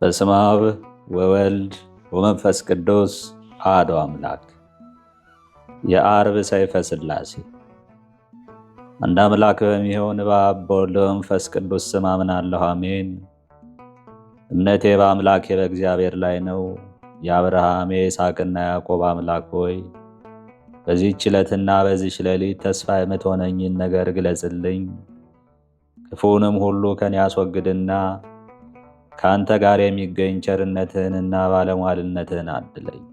በስመ አብ ወወልድ ወመንፈስ ቅዱስ አሐዱ አምላክ። የዓርብ ሰይፈ ሥላሴ። አንድ አምላክ በሚሆን በአብ በወልድ በመንፈስ ቅዱስ ስም አምናለሁ፣ አሜን። እምነቴ በአምላኬ በእግዚአብሔር ላይ ነው። የአብርሃም የይስሐቅና ያዕቆብ አምላክ ሆይ በዚህች ዕለትና በዚህች ሌሊት ተስፋ የምትሆነኝን ነገር ግለጽልኝ። ክፉንም ሁሉ ከኔ ያስወግድና ከአንተ ጋር የሚገኝ ቸርነትህንና ባለሟልነትህን አድለኝ።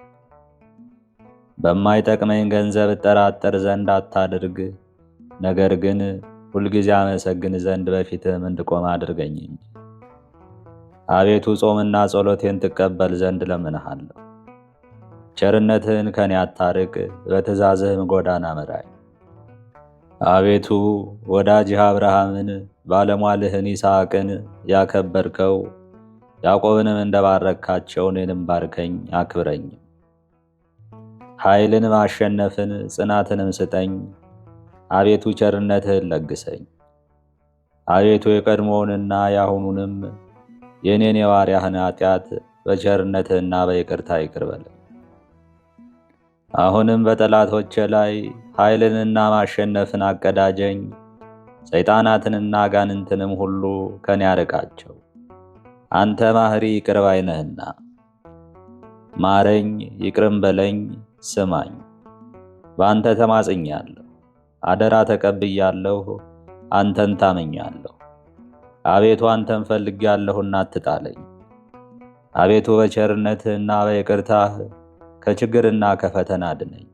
በማይጠቅመኝ ገንዘብ እጠራጠር ዘንድ አታድርግ፣ ነገር ግን ሁልጊዜ አመሰግን ዘንድ በፊትህም እንድቆም አድርገኝ እንጂ። አቤቱ ጾምና ጸሎቴን ትቀበል ዘንድ ለምንሃለሁ። ቸርነትህን ከኔ አታርቅ፣ በትእዛዝህም ጎዳና ምራኝ። አቤቱ ወዳጅህ አብርሃምን ባለሟልህን ይስሐቅን ያከበርከው ያዕቆብንም እንደባረካቸው እኔንም ባርከኝ አክብረኝም። ኃይልን ማሸነፍን ጽናትንም ስጠኝ። አቤቱ ቸርነትህን ለግሰኝ። አቤቱ የቀድሞውንና የአሁኑንም የእኔን የባሪያህን ኃጢአት በቸርነትህና በይቅርታ ይቅር በለኝ። አሁንም በጠላቶቼ ላይ ኃይልንና ማሸነፍን አቀዳጀኝ። ሰይጣናትንና አጋንንትንም ሁሉ ከኔ ያርቃቸው። አንተ ማህሪ ይቅር ባይ ነህና ማረኝ፣ ይቅርም በለኝ፣ ስማኝ። በአንተ ተማጽኛለሁ፣ አደራ ተቀብያለሁ፣ አንተን ታመኛለሁ። አቤቱ አንተን ፈልጌያለሁና አትጣለኝ። አቤቱ በቸርነትህና በይቅርታህ ከችግርና ከፈተና አድነኝ።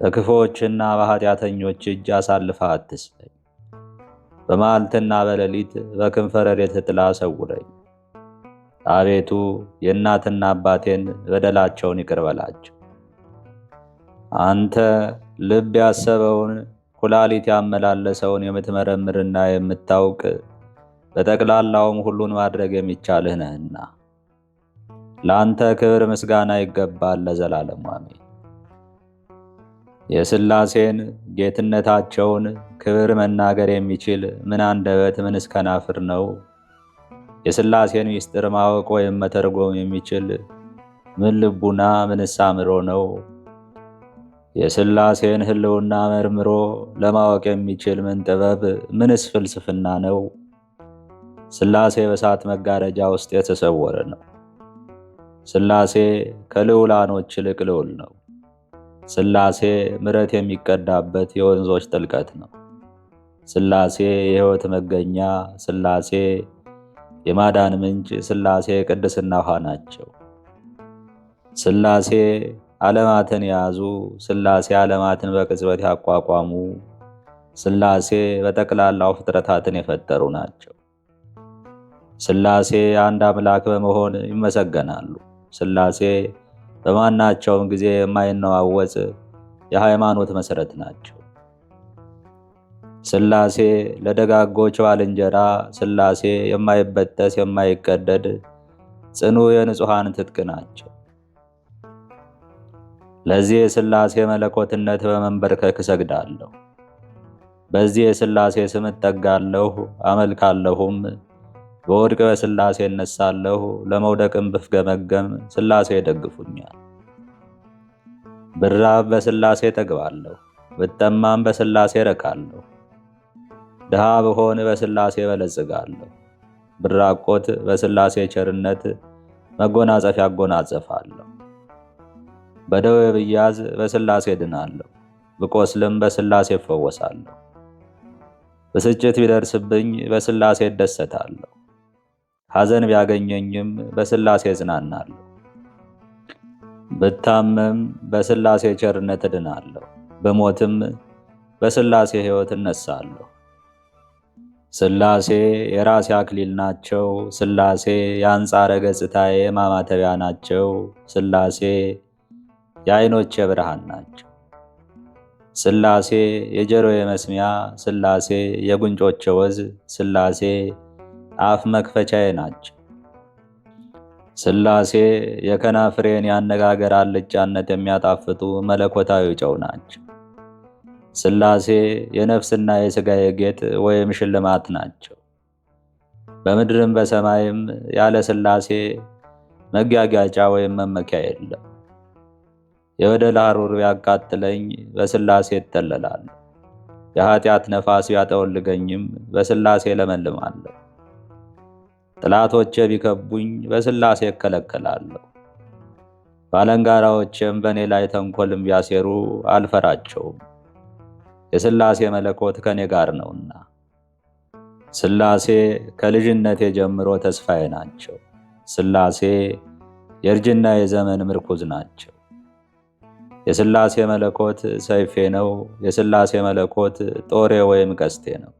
በክፉዎችና በኃጢአተኞች እጅ አሳልፈህ አትስጠኝ። በመዓልትና በሌሊት በክንፈ ረድኤትህ ጥላ ሰውረኝ። አቤቱ የእናትና አባቴን በደላቸውን ይቅር በላቸው። አንተ ልብ ያሰበውን ኩላሊት ያመላለሰውን የምትመረምርና የምታውቅ በጠቅላላውም ሁሉን ማድረግ የሚቻልህ ነህና ለአንተ ክብር ምስጋና ይገባል ለዘላለሙ አሜን። የሥላሴን ጌትነታቸውን ክብር መናገር የሚችል ምን አንደበት ምንስ ከናፍር ነው? የሥላሴን ምስጢር ማወቅ ወይም መተርጎም የሚችል ምን ልቡና ምንስ አእምሮ ነው? የሥላሴን ሕልውና መርምሮ ለማወቅ የሚችል ምን ጥበብ ምንስ ፍልስፍና ነው? ሥላሴ በእሳት መጋረጃ ውስጥ የተሰወረ ነው። ሥላሴ ከልዑላኖች ይልቅ ልዑል ነው። ሥላሴ ምሕረት የሚቀዳበት የወንዞች ጥልቀት ነው። ሥላሴ የሕይወት መገኛ፣ ሥላሴ የማዳን ምንጭ፣ ሥላሴ ቅድስና ውሃ ናቸው። ሥላሴ ዓለማትን የያዙ፣ ሥላሴ ዓለማትን በቅጽበት ያቋቋሙ፣ ሥላሴ በጠቅላላው ፍጥረታትን የፈጠሩ ናቸው። ሥላሴ አንድ አምላክ በመሆን ይመሰገናሉ። ሥላሴ በማናቸውም ጊዜ የማይነዋወጽ የሃይማኖት መሠረት ናቸው። ሥላሴ ለደጋጎች ባልንጀራ፣ ሥላሴ የማይበጠስ የማይቀደድ ጽኑ የንጹሐን ትጥቅ ናቸው። ለዚህ የሥላሴ መለኮትነት በመንበርከክ እሰግዳለሁ። በዚህ የሥላሴ ስም እጠጋለሁ አመልካለሁም። በወድቅ በሥላሴ እነሳለሁ፣ ለመውደቅም ብፍገመገም ሥላሴ ይደግፉኛል። ብራብ በሥላሴ እጠግባለሁ፣ ብጠማም በሥላሴ እረካለሁ። ድሃ ብሆን በሥላሴ በለጽጋለሁ፣ ብራቆት በሥላሴ ቸርነት መጎናጸፊያ አጎናጸፋለሁ። በደዌ ብያዝ በሥላሴ ድናለሁ፣ ብቆስልም በሥላሴ እፈወሳለሁ። ብስጭት ቢደርስብኝ በሥላሴ እደሰታለሁ፣ ሐዘን ቢያገኘኝም በሥላሴ እጽናናለሁ። ብታመም በሥላሴ ቸርነት እድናለሁ፣ ብሞትም በሥላሴ ሕይወት እነሳለሁ። ሥላሴ የራሴ አክሊል ናቸው። ሥላሴ የአንጻረ ገጽታዬ ማማተቢያ ናቸው። ሥላሴ የዓይኖቼ ብርሃን ናቸው። ሥላሴ የጆሮዬ መስሚያ፣ ሥላሴ የጉንጮቼ ወዝ፣ ሥላሴ አፍ መክፈቻዬ ናቸው። ሥላሴ የከናፍሬን ያነጋገር አልጫነት የሚያጣፍጡ መለኮታዊ ጨው ናቸው። ሥላሴ የነፍስና የሥጋዬ ጌጥ ወይም ሽልማት ናቸው። በምድርም በሰማይም ያለ ሥላሴ መጋጋጫ ወይም መመኪያ የለም። የበደል ሐሩር ቢያቃጥለኝ በሥላሴ እጠለላለሁ። የኃጢአት ነፋስ ቢያጠወልገኝም በሥላሴ ለመልማለሁ። ጠላቶቼ ቢከቡኝ በሥላሴ እከለከላለሁ። ባለንጋራዎቼም በእኔ ላይ ተንኰልም ቢያሴሩ አልፈራቸውም። የሥላሴ መለኮት ከእኔ ጋር ነውና። ሥላሴ ከልጅነቴ ጀምሮ ተስፋዬ ናቸው። ሥላሴ የእርጅና የዘመን ምርኩዝ ናቸው። የሥላሴ መለኮት ሰይፌ ነው። የሥላሴ መለኮት ጦሬ ወይም ቀስቴ ነው።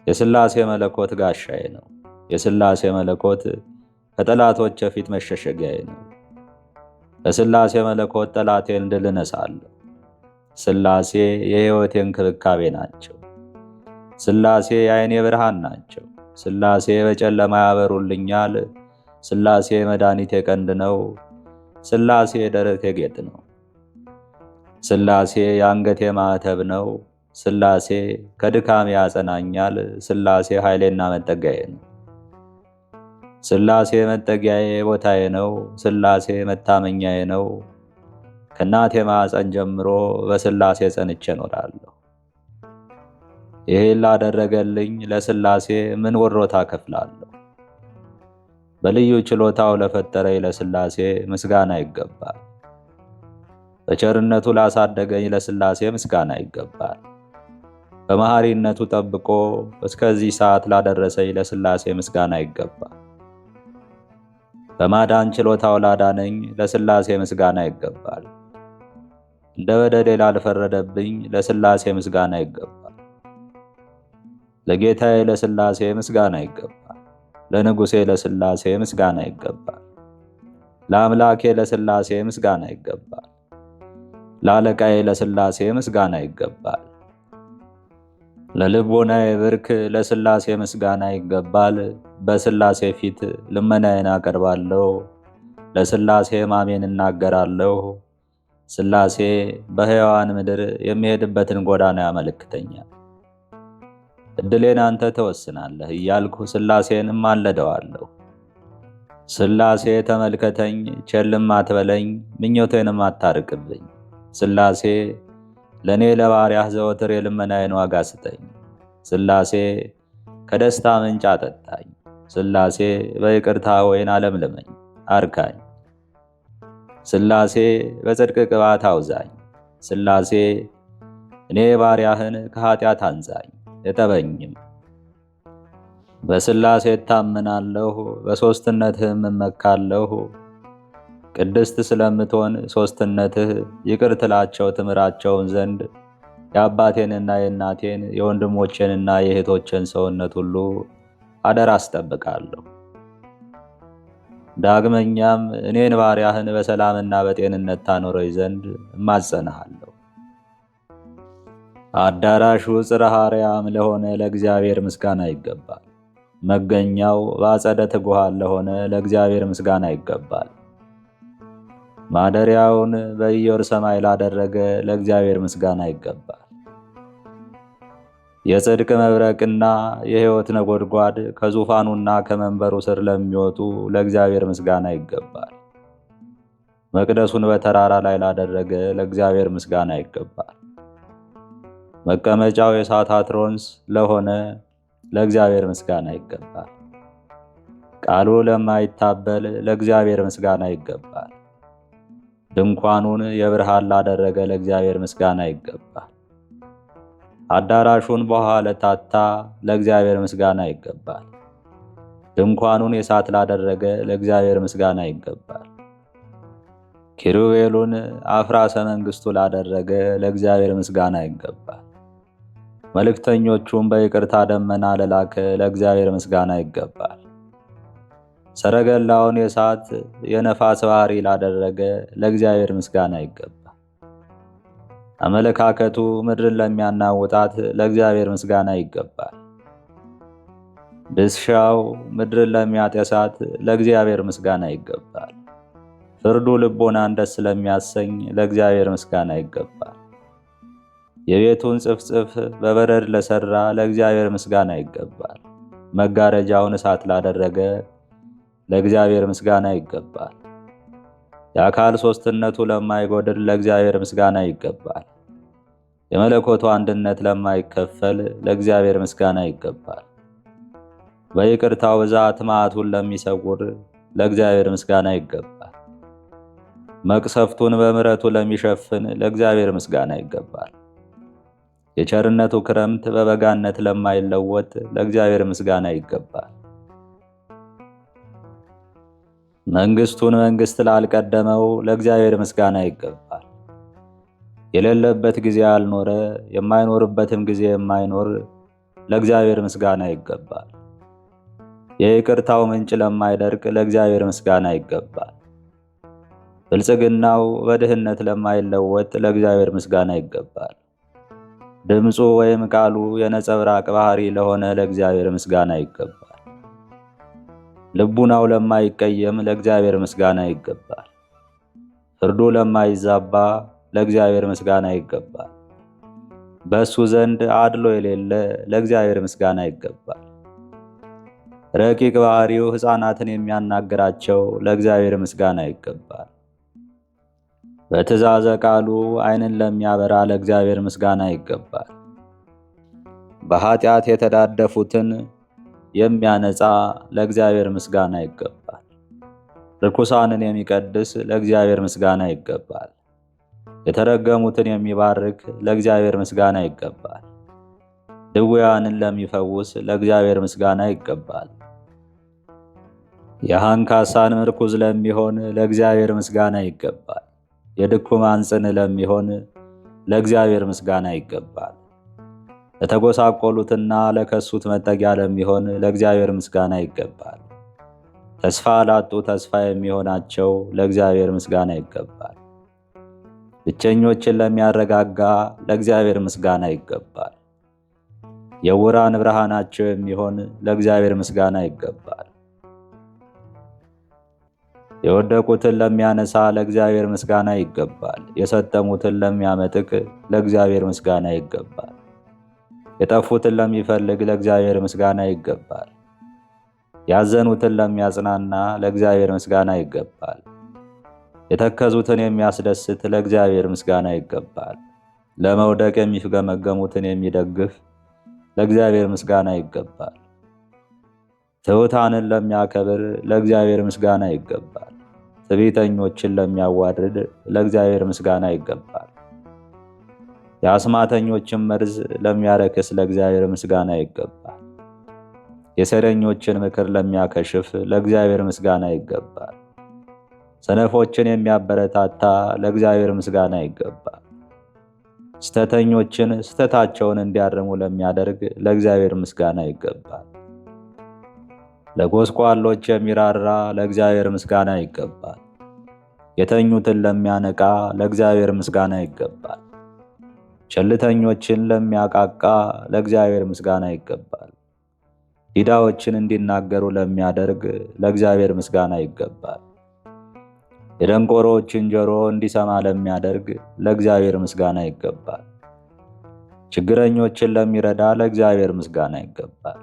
የሥላሴ መለኮት ጋሻዬ ነው። የሥላሴ መለኮት ከጠላቶቼ ፊት መሸሸጊያዬ ነው። በሥላሴ መለኮት ጠላቴን ድል እነሳለሁ። ሥላሴ የሕይወቴ እንክብካቤ ናቸው። ሥላሴ የዓይኔ ብርሃን ናቸው። ሥላሴ በጨለማ ያበሩልኛል። ሥላሴ መድኃኒቴ ቀንድ ነው። ሥላሴ የደረቴ ጌጥ ነው። ሥላሴ የአንገቴ ማዕተብ ነው። ሥላሴ ከድካሜ ያጸናኛል። ሥላሴ ኃይሌና መጠጊያዬ ነው። ሥላሴ መጠጊያዬ ቦታዬ ነው። ሥላሴ መታመኛዬ ነው። ከእናቴ ማዕፀን ጀምሮ በሥላሴ ጸንቼ እኖራለሁ። ይህን ላደረገልኝ ለሥላሴ ምን ወሮታ እከፍላለሁ? በልዩ ችሎታው ለፈጠረኝ ለሥላሴ ምስጋና ይገባል። በቸርነቱ ላሳደገኝ ለሥላሴ ምስጋና ይገባል። በመሐሪነቱ ጠብቆ እስከዚህ ሰዓት ላደረሰኝ ለሥላሴ ምስጋና ይገባል። በማዳን ችሎታው ላዳነኝ ለሥላሴ ምስጋና ይገባል። እንደ በደሌ ላልፈረደብኝ ለሥላሴ ምስጋና ይገባል። ለጌታዬ ለሥላሴ ምስጋና ይገባል። ለንጉሴ ለሥላሴ ምስጋና ይገባል። ለአምላኬ ለሥላሴ ምስጋና ይገባል። ለአለቃዬ ለሥላሴ ምስጋና ይገባል። ለልቦናዬ ብርክ ለሥላሴ ምስጋና ይገባል። በሥላሴ ፊት ልመናዬን አቀርባለሁ። ለሥላሴ ሕማሜን እናገራለሁ። ሥላሴ በሕያዋን ምድር የሚሄድበትን ጎዳና ያመለክተኛል። ዕድሌን አንተ ትወስናለህ እያልኩ ሥላሴንም አለደዋለሁ። ሥላሴ ተመልከተኝ፣ ቸልም አትበለኝ፣ ምኞቴንም አታርቅብኝ። ሥላሴ ለእኔ ለባሪያህ ዘወትር የልመናዬን ዋጋ ስጠኝ። ሥላሴ ከደስታ ምንጭ አጠጣኝ። ሥላሴ በይቅርታ ወይን አለምልመኝ፣ አርካኝ። ሥላሴ በጽድቅ ቅባት አውዛኝ። ሥላሴ እኔ ባሪያህን ከኃጢአት አንጻኝ እጠበኝም። በሥላሴ እታመናለሁ፣ በሦስትነትህም እመካለሁ። ቅድስት ስለምትሆን ሦስትነትህ ይቅር ትላቸው ትምራቸውን ዘንድ የአባቴንና የእናቴን የወንድሞቼንና የእህቶቼን ሰውነት ሁሉ አደራ አስጠብቃለሁ። ዳግመኛም እኔን ባሪያህን በሰላምና በጤንነት ታኖረኝ ዘንድ እማጸንሃለሁ። አዳራሹ ጽርሐ አርያም ለሆነ ለእግዚአብሔር ምስጋና ይገባል። መገኛው በአጸደ ትጉሃን ለሆነ ለእግዚአብሔር ምስጋና ይገባል። ማደሪያውን በኢዮር ሰማይ ላደረገ ለእግዚአብሔር ምስጋና ይገባል። የጽድቅ መብረቅና የሕይወት ነጎድጓድ ከዙፋኑና ከመንበሩ ስር ለሚወጡ ለእግዚአብሔር ምስጋና ይገባል። መቅደሱን በተራራ ላይ ላደረገ ለእግዚአብሔር ምስጋና ይገባል። መቀመጫው የእሳት አትሮንስ ለሆነ ለእግዚአብሔር ምስጋና ይገባል። ቃሉ ለማይታበል ለእግዚአብሔር ምስጋና ይገባል። ድንኳኑን የብርሃን ላደረገ ለእግዚአብሔር ምስጋና ይገባል። አዳራሹን በውኃ ለታታ ለእግዚአብሔር ምስጋና ይገባል። ድንኳኑን የእሳት ላደረገ ለእግዚአብሔር ምስጋና ይገባል። ኪሩቤሉን አፍራሰ መንግሥቱ ላደረገ ለእግዚአብሔር ምስጋና ይገባል። መልእክተኞቹን በይቅርታ ደመና ለላከ ለእግዚአብሔር ምስጋና ይገባል። ሰረገላውን የእሳት የነፋስ ባህሪ ላደረገ ለእግዚአብሔር ምስጋና ይገባል። አመለካከቱ ምድርን ለሚያናውጣት ለእግዚአብሔር ምስጋና ይገባል። ድስሻው ምድርን ለሚያጤሳት ለእግዚአብሔር ምስጋና ይገባል። ፍርዱ ልቦናን ደስ ለሚያሰኝ ለእግዚአብሔር ምስጋና ይገባል። የቤቱን ጽፍጽፍ በበረድ ለሠራ ለእግዚአብሔር ምስጋና ይገባል። መጋረጃውን እሳት ላደረገ ለእግዚአብሔር ምስጋና ይገባል። የአካል ሦስትነቱ ለማይጎድል ለእግዚአብሔር ምስጋና ይገባል። የመለኮቱ አንድነት ለማይከፈል ለእግዚአብሔር ምስጋና ይገባል። በይቅርታው ብዛት መዓቱን ለሚሰውር ለእግዚአብሔር ምስጋና ይገባል። መቅሰፍቱን በምሕረቱ ለሚሸፍን ለእግዚአብሔር ምስጋና ይገባል። የቸርነቱ ክረምት በበጋነት ለማይለወጥ ለእግዚአብሔር ምስጋና ይገባል። መንግሥቱን መንግሥት ላልቀደመው ለእግዚአብሔር ምስጋና ይገባል። የሌለበት ጊዜ ያልኖረ የማይኖርበትም ጊዜ የማይኖር ለእግዚአብሔር ምስጋና ይገባል። የይቅርታው ምንጭ ለማይደርቅ ለእግዚአብሔር ምስጋና ይገባል። ብልጽግናው በድህነት ለማይለወጥ ለእግዚአብሔር ምስጋና ይገባል። ድምፁ ወይም ቃሉ የነጸብራቅ ባህሪ ለሆነ ለእግዚአብሔር ምስጋና ይገባል። ልቡናው ለማይቀየም ለእግዚአብሔር ምስጋና ይገባል። ፍርዱ ለማይዛባ ለእግዚአብሔር ምስጋና ይገባል። በእሱ ዘንድ አድሎ የሌለ ለእግዚአብሔር ምስጋና ይገባል። ረቂቅ ባህሪው ሕፃናትን የሚያናግራቸው ለእግዚአብሔር ምስጋና ይገባል። በትእዛዘ ቃሉ ዓይንን ለሚያበራ ለእግዚአብሔር ምስጋና ይገባል። በኃጢአት የተዳደፉትን የሚያነጻ ለእግዚአብሔር ምስጋና ይገባል። ርኩሳንን የሚቀድስ ለእግዚአብሔር ምስጋና ይገባል። የተረገሙትን የሚባርክ ለእግዚአብሔር ምስጋና ይገባል። ድውያንን ለሚፈውስ ለእግዚአብሔር ምስጋና ይገባል። የአንካሳን ምርኩዝ ለሚሆን ለእግዚአብሔር ምስጋና ይገባል። የድኩማን ጽን ለሚሆን ለእግዚአብሔር ምስጋና ይገባል። ለተጎሳቆሉትና ለከሱት መጠጊያ ለሚሆን ለእግዚአብሔር ምስጋና ይገባል። ተስፋ ላጡ ተስፋ የሚሆናቸው ለእግዚአብሔር ምስጋና ይገባል። ብቸኞችን ለሚያረጋጋ ለእግዚአብሔር ምስጋና ይገባል። የዕውራን ብርሃናቸው የሚሆን ለእግዚአብሔር ምስጋና ይገባል። የወደቁትን ለሚያነሳ ለእግዚአብሔር ምስጋና ይገባል። የሰጠሙትን ለሚያመጥቅ ለእግዚአብሔር ምስጋና ይገባል። የጠፉትን ለሚፈልግ ለእግዚአብሔር ምስጋና ይገባል። ያዘኑትን ለሚያጽናና ለእግዚአብሔር ምስጋና ይገባል። የተከዙትን የሚያስደስት ለእግዚአብሔር ምስጋና ይገባል። ለመውደቅ የሚፍገመገሙትን የሚደግፍ ለእግዚአብሔር ምስጋና ይገባል። ትሑታንን ለሚያከብር ለእግዚአብሔር ምስጋና ይገባል። ትዕቢተኞችን ለሚያዋርድ ለእግዚአብሔር ምስጋና ይገባል። የአስማተኞችን መርዝ ለሚያረክስ ለእግዚአብሔር ምስጋና ይገባል። የሴረኞችን ምክር ለሚያከሽፍ ለእግዚአብሔር ምስጋና ይገባል። ሰነፎችን የሚያበረታታ ለእግዚአብሔር ምስጋና ይገባል። ስተተኞችን ስተታቸውን እንዲያርሙ ለሚያደርግ ለእግዚአብሔር ምስጋና ይገባል። ለጎስቋሎች የሚራራ ለእግዚአብሔር ምስጋና ይገባል። የተኙትን ለሚያነቃ ለእግዚአብሔር ምስጋና ይገባል። ቸልተኞችን ለሚያቃቃ ለእግዚአብሔር ምስጋና ይገባል። ዲዳዎችን እንዲናገሩ ለሚያደርግ ለእግዚአብሔር ምስጋና ይገባል። የደንቆሮዎችን ጆሮ እንዲሰማ ለሚያደርግ ለእግዚአብሔር ምስጋና ይገባል። ችግረኞችን ለሚረዳ ለእግዚአብሔር ምስጋና ይገባል።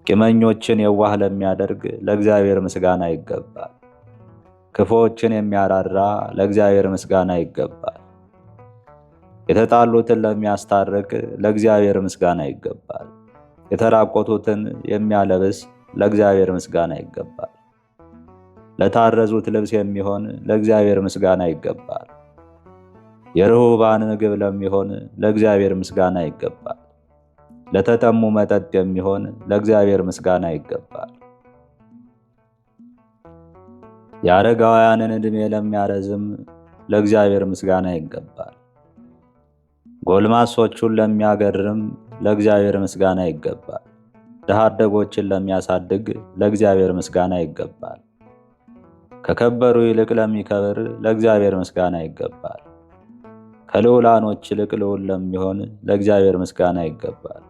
ቂመኞችን የዋህ ለሚያደርግ ለእግዚአብሔር ምስጋና ይገባል። ክፉዎችን የሚያራራ ለእግዚአብሔር ምስጋና ይገባል። የተጣሉትን ለሚያስታርቅ ለእግዚአብሔር ምስጋና ይገባል። የተራቆቱትን የሚያለብስ ለእግዚአብሔር ምስጋና ይገባል። ለታረዙት ልብስ የሚሆን ለእግዚአብሔር ምስጋና ይገባል። የርሁባን ምግብ ለሚሆን ለእግዚአብሔር ምስጋና ይገባል። ለተጠሙ መጠጥ የሚሆን ለእግዚአብሔር ምስጋና ይገባል። የአረጋውያንን ዕድሜ ለሚያረዝም ለእግዚአብሔር ምስጋና ይገባል። ጎልማሶቹን ለሚያገርም ለእግዚአብሔር ምስጋና ይገባል። ድሃ አደጎችን ለሚያሳድግ ለእግዚአብሔር ምስጋና ይገባል። ከከበሩ ይልቅ ለሚከብር ለእግዚአብሔር ምስጋና ይገባል። ከልዑላኖች ይልቅ ልዑል ለሚሆን ለእግዚአብሔር ምስጋና ይገባል።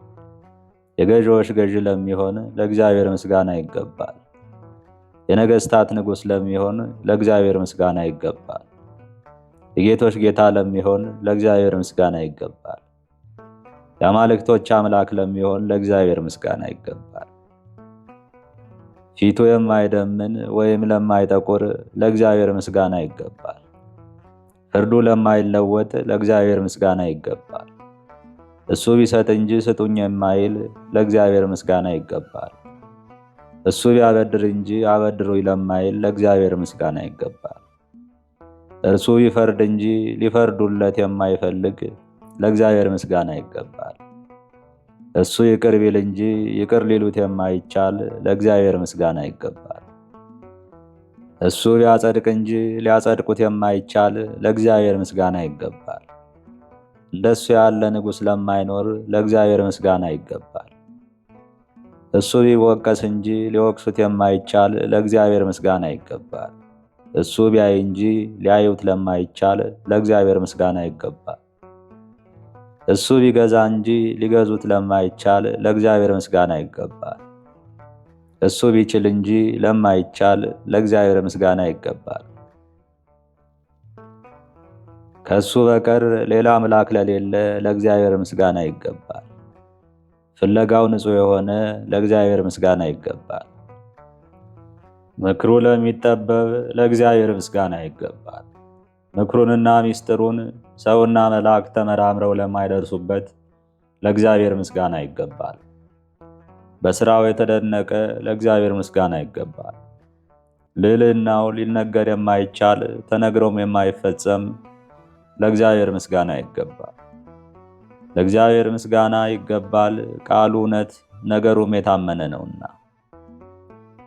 የገዢዎች ገዢ ለሚሆን ለእግዚአብሔር ምስጋና ይገባል። የነገሥታት ንጉሥ ለሚሆን ለእግዚአብሔር ምስጋና ይገባል። የጌቶች ጌታ ለሚሆን ለእግዚአብሔር ምስጋና ይገባል። የአማልክቶች አምላክ ለሚሆን ለእግዚአብሔር ምስጋና ይገባል። ፊቱ የማይደምን ወይም ለማይጠቁር ለእግዚአብሔር ምስጋና ይገባል። ፍርዱ ለማይለወጥ ለእግዚአብሔር ምስጋና ይገባል። እሱ ቢሰጥ እንጂ ስጡኝ የማይል ለእግዚአብሔር ምስጋና ይገባል። እሱ ቢያበድር እንጂ አበድሩኝ ለማይል ለእግዚአብሔር ምስጋና ይገባል። እርሱ ቢፈርድ እንጂ ሊፈርዱለት የማይፈልግ ለእግዚአብሔር ምስጋና ይገባል። እሱ ይቅር ቢል እንጂ ይቅር ሊሉት የማይቻል ለእግዚአብሔር ምስጋና ይገባል። እሱ ሊያጸድቅ እንጂ ሊያጸድቁት የማይቻል ለእግዚአብሔር ምስጋና ይገባል። እንደሱ ያለ ንጉሥ ለማይኖር ለእግዚአብሔር ምስጋና ይገባል። እሱ ቢወቀስ እንጂ ሊወቅሱት የማይቻል ለእግዚአብሔር ምስጋና ይገባል። እሱ ቢያይ እንጂ ሊያዩት ለማይቻል ለእግዚአብሔር ምስጋና ይገባል። እሱ ቢገዛ እንጂ ሊገዙት ለማይቻል ለእግዚአብሔር ምስጋና ይገባል። እሱ ቢችል እንጂ ለማይቻል ለእግዚአብሔር ምስጋና ይገባል። ከሱ በቀር ሌላ አምላክ ለሌለ ለእግዚአብሔር ምስጋና ይገባል። ፍለጋው ንጹሕ የሆነ ለእግዚአብሔር ምስጋና ይገባል። ምክሩ ለሚጠበብ ለእግዚአብሔር ምስጋና ይገባል። ምክሩንና ምስጢሩን ሰውና መልአክ ተመራምረው ለማይደርሱበት ለእግዚአብሔር ምስጋና ይገባል። በሥራው የተደነቀ ለእግዚአብሔር ምስጋና ይገባል። ልዕልናው ሊነገር የማይቻል ተነግሮም የማይፈጸም ለእግዚአብሔር ምስጋና ይገባል። ለእግዚአብሔር ምስጋና ይገባል፣ ቃሉ እውነት ነገሩም የታመነ ነውና።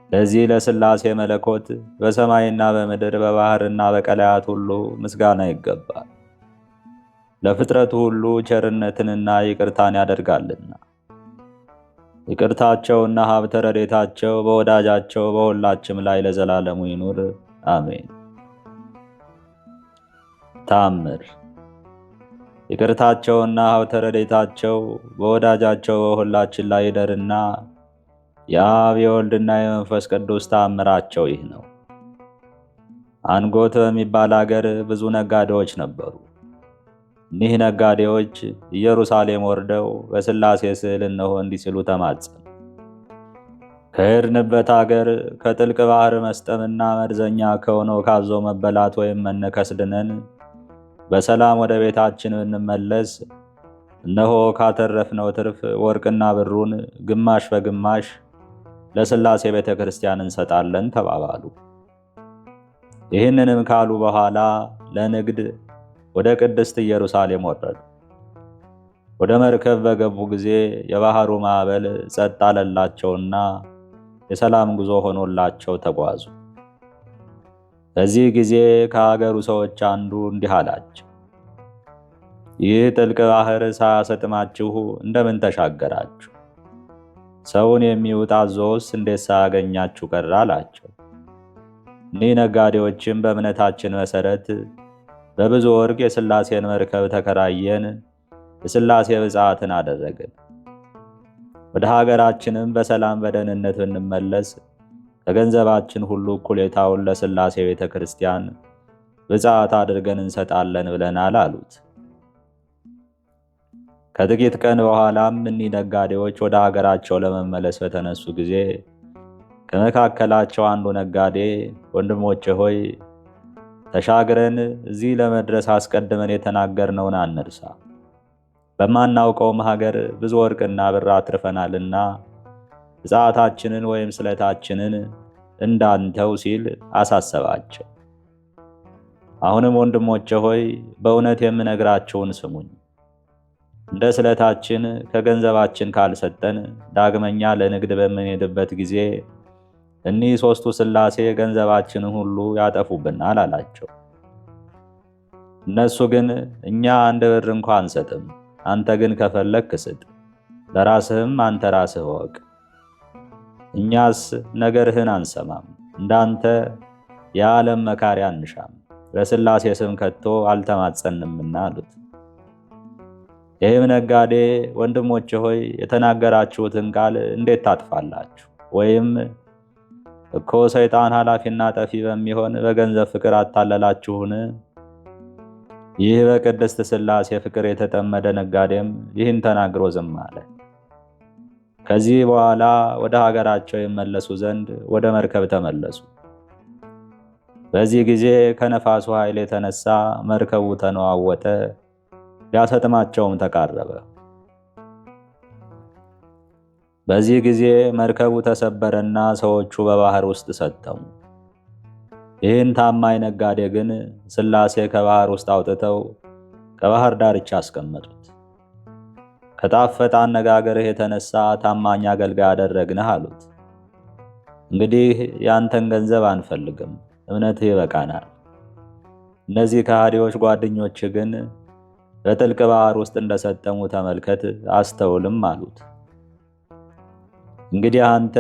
ለዚህ ለሥላሴ መለኮት በሰማይና በምድር በባሕርና በቀላያት ሁሉ ምስጋና ይገባል። ለፍጥረቱ ሁሉ ቸርነትንና ይቅርታን ያደርጋልና። ይቅርታቸውና ሀብተ ረድኤታቸው በወዳጃቸው በሁላችም ላይ ለዘላለሙ ይኑር አሜን። ተአምር። ይቅርታቸውና ሀብተ ረድኤታቸው በወዳጃቸው በሁላችን ላይ ይደርና የአብ የወልድና የመንፈስ ቅዱስ ተአምራቸው ይህ ነው። አንጎት በሚባል አገር ብዙ ነጋዴዎች ነበሩ። እኒህ ነጋዴዎች ኢየሩሳሌም ወርደው በሥላሴ ስዕል እነሆ እንዲህ ሲሉ ተማጸኑ። ከሄድንበት አገር ከጥልቅ ባሕር መስጠምና መርዘኛ ከሆነው ካዞ መበላት ወይም መነከስ ድነን በሰላም ወደ ቤታችን ብንመለስ እነሆ ካተረፍነው ትርፍ ወርቅና ብሩን ግማሽ በግማሽ ለሥላሴ ቤተ ክርስቲያን እንሰጣለን ተባባሉ። ይህንንም ካሉ በኋላ ለንግድ ወደ ቅድስት ኢየሩሳሌም ወረዱ። ወደ መርከብ በገቡ ጊዜ የባሕሩ ማዕበል ጸጥ አለላቸውና የሰላም ጉዞ ሆኖላቸው ተጓዙ። በዚህ ጊዜ ከአገሩ ሰዎች አንዱ እንዲህ አላቸው፣ ይህ ጥልቅ ባሕር ሳያሰጥማችሁ እንደምን ተሻገራችሁ? ሰውን የሚውጥ አዞውስ እንዴት ሳያገኛችሁ ቀረ? አላቸው። እኒህ ነጋዴዎችም በእምነታችን መሠረት በብዙ ወርቅ የሥላሴን መርከብ ተከራየን፣ የሥላሴ ብፅዓትን አደረግን። ወደ ሀገራችንም በሰላም በደህንነት ብንመለስ ከገንዘባችን ሁሉ እኩሌታውን ለሥላሴ ቤተ ክርስቲያን ብፅዓት አድርገን እንሰጣለን ብለናል አሉት። ከጥቂት ቀን በኋላም እኒህ ነጋዴዎች ወደ ሀገራቸው ለመመለስ በተነሱ ጊዜ ከመካከላቸው አንዱ ነጋዴ ወንድሞቼ ሆይ ተሻግረን እዚህ ለመድረስ አስቀድመን የተናገርነውን አንርሳ፣ በማናውቀውም ሀገር ብዙ ወርቅና ብር አትርፈናልና ብፅዓታችንን ወይም ስለታችንን እንዳንተው ሲል አሳሰባቸው። አሁንም ወንድሞቼ ሆይ በእውነት የምነግራችሁን ስሙኝ። እንደ ስለታችን ከገንዘባችን ካልሰጠን ዳግመኛ ለንግድ በምንሄድበት ጊዜ እኒህ ሦስቱ ሥላሴ ገንዘባችንን ሁሉ ያጠፉብናል አላቸው። እነሱ ግን እኛ አንድ ብር እንኳ አንሰጥም፣ አንተ ግን ከፈለክ ስጥ፣ ለራስህም አንተ ራስህ ወቅ። እኛስ ነገርህን አንሰማም፣ እንዳንተ የዓለም መካሪ አንሻም፣ በሥላሴ ስም ከቶ አልተማጸንምና አሉት። ይህም ነጋዴ ወንድሞቼ ሆይ የተናገራችሁትን ቃል እንዴት ታጥፋላችሁ? ወይም እኮ ሰይጣን ኃላፊና ጠፊ በሚሆን በገንዘብ ፍቅር አታለላችሁን? ይህ በቅድስት ሥላሴ ፍቅር የተጠመደ ነጋዴም ይህን ተናግሮ ዝም አለ። ከዚህ በኋላ ወደ ሀገራቸው ይመለሱ ዘንድ ወደ መርከብ ተመለሱ። በዚህ ጊዜ ከነፋሱ ኃይል የተነሳ መርከቡ ተነዋወጠ፣ ሊያሰጥማቸውም ተቃረበ። በዚህ ጊዜ መርከቡ ተሰበረና ሰዎቹ በባህር ውስጥ ሰጠሙ። ይህን ታማኝ ነጋዴ ግን ሥላሴ ከባህር ውስጥ አውጥተው ከባህር ዳርቻ አስቀመጡት። ከጣፈጠ አነጋገርህ የተነሳ ታማኝ አገልጋይ አደረግንህ አሉት። እንግዲህ ያንተን ገንዘብ አንፈልግም፣ እምነትህ ይበቃናል። እነዚህ ከሃዲዎች ጓደኞች ግን በጥልቅ ባህር ውስጥ እንደሰጠሙ ተመልከት፣ አስተውልም አሉት። እንግዲህ አንተ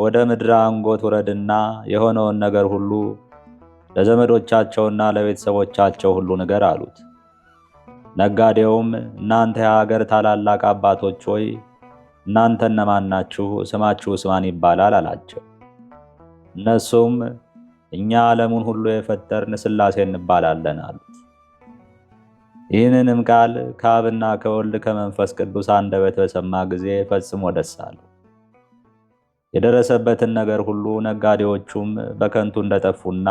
ወደ ምድረ አንጎት ውረድና የሆነውን ነገር ሁሉ ለዘመዶቻቸውና ለቤተሰቦቻቸው ሁሉ ንገር አሉት። ነጋዴውም እናንተ የሀገር ታላላቅ አባቶች ሆይ እናንተ እነማን ናችሁ? ስማችሁስ ማን ይባላል? አላቸው። እነሱም እኛ ዓለሙን ሁሉ የፈጠርን ሥላሴ እንባላለን አሉት። ይህንንም ቃል ከአብና ከወልድ ከመንፈስ ቅዱስ አንደበት በሰማ ጊዜ ፈጽሞ ደስ አለው። የደረሰበትን ነገር ሁሉ ነጋዴዎቹም በከንቱ እንደጠፉና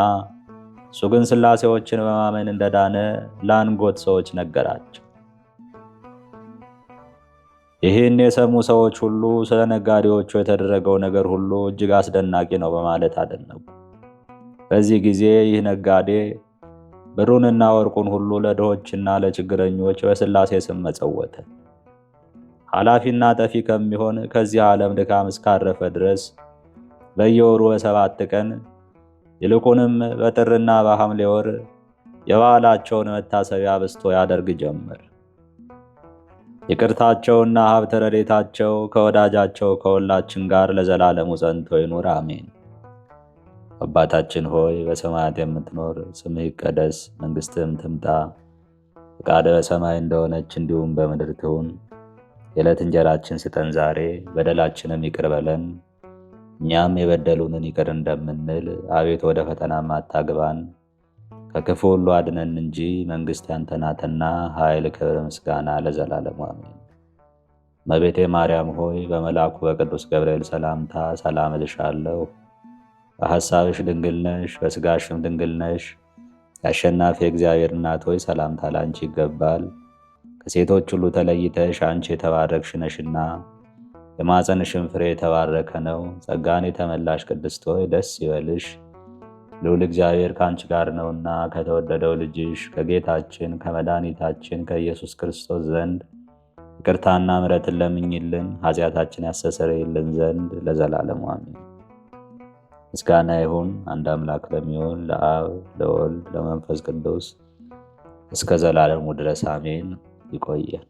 እሱ ግን ሥላሴዎችን በማመን እንደዳነ ለአንጎት ሰዎች ነገራቸው። ይህን የሰሙ ሰዎች ሁሉ ስለ ነጋዴዎቹ የተደረገው ነገር ሁሉ እጅግ አስደናቂ ነው በማለት አደነቁ። በዚህ ጊዜ ይህ ነጋዴ ብሩንና ወርቁን ሁሉ ለድሆችና ለችግረኞች በሥላሴ ስም መጸወተ። ኃላፊና ጠፊ ከሚሆን ከዚህ ዓለም ድካም እስካረፈ ድረስ በየወሩ በ7 ቀን ይልቁንም በጥርና በሐምሌ ወር የበዓላቸውን መታሰቢያ አብዝቶ ያደርግ ጀመር። ይቅርታቸውና ሀብተ ረድኤታቸው ከወዳጃቸው ከሁላችን ጋር ለዘላለሙ ጸንቶ ይኑር አሜን። አባታችን ሆይ በሰማያት የምትኖር፣ ስምህ ይቀደስ፣ መንግሥትህም ትምጣ፣ ፈቃድህ በሰማይ እንደሆነች እንዲሁም በምድር ትሁን። የዕለት እንጀራችን ስጠን ዛሬ፣ በደላችንም ይቅር በለን እኛም የበደሉንን ይቅር እንደምንል፣ አቤት ወደ ፈተናም አታግባን ከክፉ ሁሉ አድነን እንጂ መንግሥት ያንተ ናትና ኃይል፣ ክብር፣ ምስጋና ለዘላለሙ አሜን። እመቤቴ ማርያም ሆይ በመልአኩ በቅዱስ ገብርኤል ሰላምታ ሰላም እልሻለሁ። በሐሳብሽ ድንግል ነሽ፣ በሥጋሽም ድንግል ነሽ። የአሸናፊ እግዚአብሔር እናት ሆይ ሰላምታ ላንቺ ይገባል። ከሴቶች ሁሉ ተለይተሽ አንቺ የተባረክሽ ነሽና የማፀንሽም ፍሬ የተባረከ ነው። ጸጋን የተመላሽ ቅድስት ሆይ ደስ ይበልሽ፣ ልዑል እግዚአብሔር ከአንቺ ጋር ነውና ከተወደደው ልጅሽ ከጌታችን ከመድኃኒታችን ከኢየሱስ ክርስቶስ ዘንድ ይቅርታና ምሕረትን ለምኝልን ኃጢአታችን ያስተሰርይልን ዘንድ ለዘላለሙ አሜን። ምስጋና ይሁን አንድ አምላክ ለሚሆን ለአብ ለወልድ ለመንፈስ ቅዱስ እስከ ዘላለሙ ድረስ አሜን። ይቆያል።